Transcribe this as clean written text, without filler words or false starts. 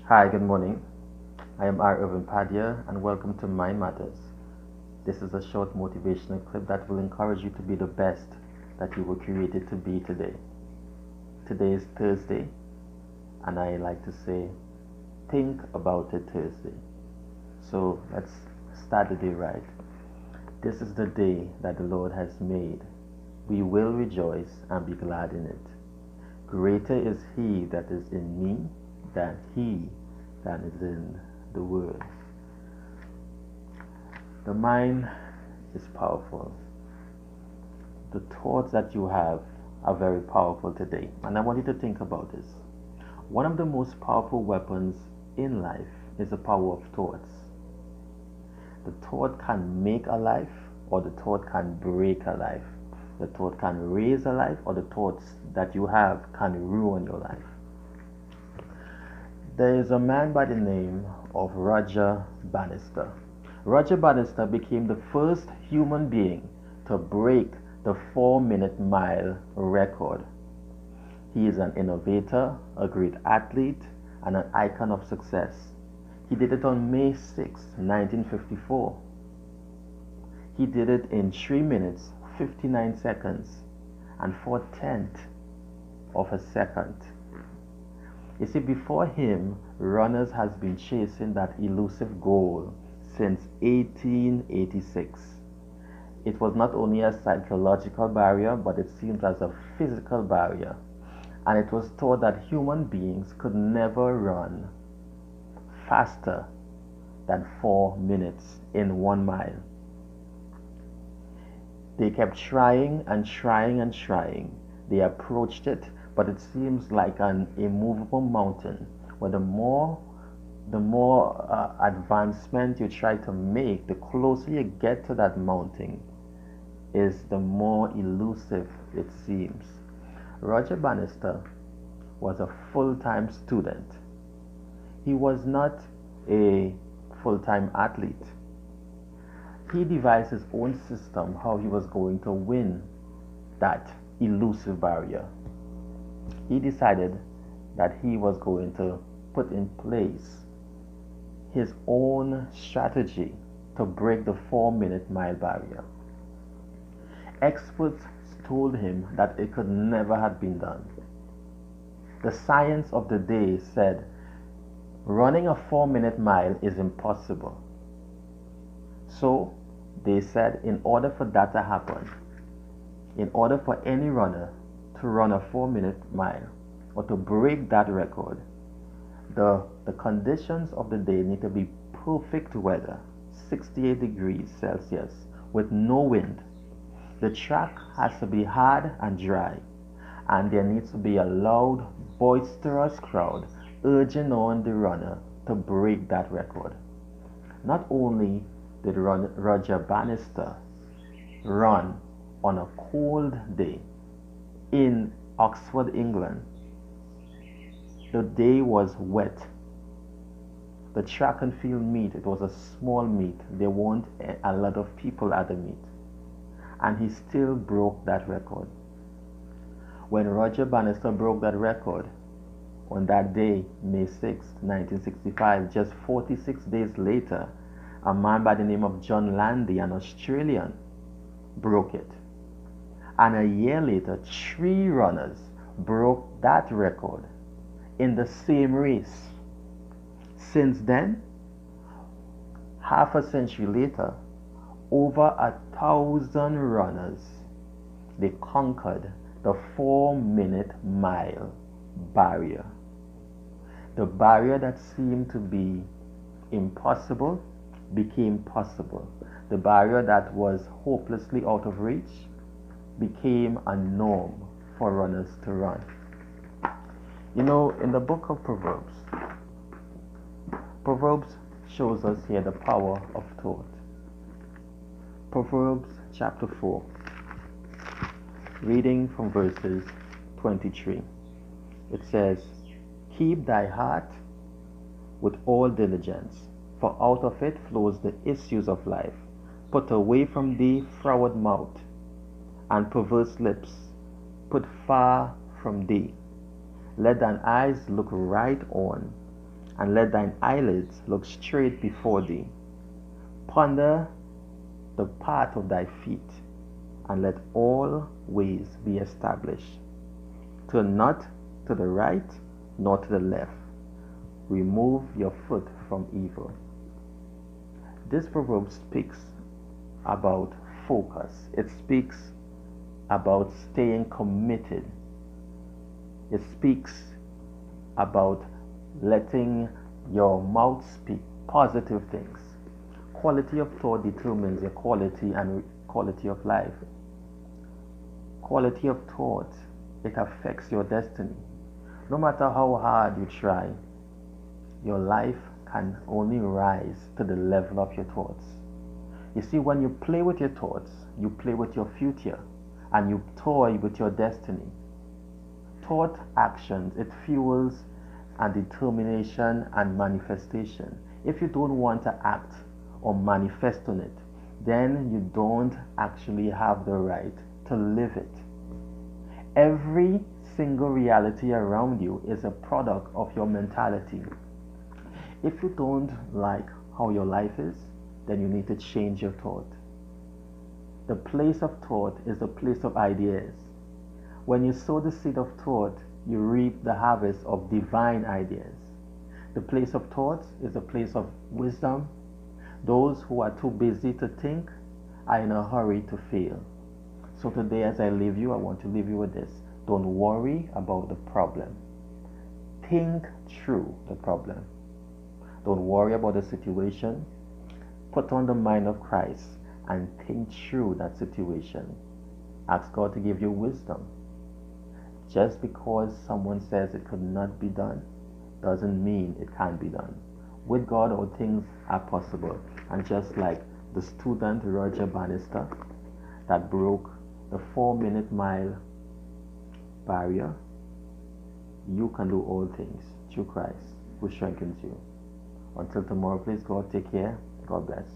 Hi, good morning. I am R. Irvin Padia, and welcome to Mind Matters. This is a short motivational clip that will encourage you to be the best that you were created to be today. Today is Thursday, and I like to say, think about it Thursday. So let's start the day right. This is the day that the Lord has made. We will rejoice and be glad in it. Greater is He that is in me than he that is in the world. The mind is powerful. The thoughts that you have are very powerful today. And I want you to think about this. One of the most powerful weapons in life is the power of thoughts. The thought can make a life, or the thought can break a life. The thought can raise a life, or the thoughts that you have can ruin your life. There is a man by the name of Roger Bannister. Roger Bannister became the first human being to break the 4-minute mile record. He is an innovator, a great athlete, and an icon of success. He did it on May 6, 1954. He did it in 3 minutes, 59 seconds, and 4/10 of a second. You see, before him, runners has been chasing that elusive goal since 1886. It was not only a psychological barrier, but it seemed as a physical barrier. And it was thought that human beings could never run faster than 4 minutes in 1 mile. They kept trying and trying and trying. They approached it, but it seems like an immovable mountain where the more advancement you try to make, the closer you get to that mountain, is the more elusive it seems. Roger Bannister was a full-time student. He was not a full-time athlete. He devised his own system how he was going to win that elusive barrier. He decided that he was going to put in place his own strategy to break the 4-minute mile barrier. Experts told him that it could never have been done. The science of the day said running a 4-minute mile is impossible. So they said in order for that to happen, in order for any runner to run a 4-minute mile or to break that record, the conditions of the day need to be perfect weather, 68 degrees Celsius with no wind. The track has to be hard and dry, and there needs to be a loud, boisterous crowd urging on the runner to break that record. Not only did Roger Bannister run on a cold day in Oxford, England, the day was wet. The track and field meet, it was a small meet. There weren't a lot of people at the meet. And he still broke that record. When Roger Bannister broke that record, on that day, May 6, 1965, just 46 days later, a man by the name of John Landy, an Australian, broke it. And a year later, 3 runners broke that record in the same race. Since then, half a century later, over 1,000 runners, they conquered the 4-minute mile barrier. The barrier that seemed to be impossible became possible. The barrier that was hopelessly out of reach became a norm for runners to run. You know, in the book of Proverbs, Proverbs shows us here the power of thought. Proverbs chapter 4, reading from verses 23. It says, "Keep thy heart with all diligence, for out of it flows the issues of life. Put away from thee froward mouth, and perverse lips put far from thee. Let thine eyes look right on, and let thine eyelids look straight before thee. Ponder the path of thy feet, and let all ways be established. Turn not to the right nor to the left. Remove your foot from evil. This proverb speaks about focus. It speaks about staying committed. It speaks about letting your mouth speak positive things. Quality of thought determines your quality and quality of life. Quality of thought, it affects your destiny. No matter how hard you try, your life can only rise to the level of your thoughts. You see, when you play with your thoughts, you play with your future and you toy with your destiny. Thought actions, it fuels and determination and manifestation. If you don't want to act or manifest on it, then you don't actually have the right to live it. Every single reality around you is a product of your mentality. If you don't like how your life is, then you need to change your thought. The place of thought is the place of ideas. When you sow the seed of thought, you reap the harvest of divine ideas. The place of thoughts is a place of wisdom. Those who are too busy to think are in a hurry to fail. So today, as I leave you, I want to leave you with this. Don't worry about the problem. Think through the problem. Don't worry about the situation. Put on the mind of Christ and think through that situation. Ask God to give you wisdom. Just because someone says it could not be done doesn't mean it can't be done. With God, all things are possible. And just like the student Roger Bannister that broke the 4-minute mile barrier, you can do all things through Christ who strengthens you. Until tomorrow, please God, take care. God bless.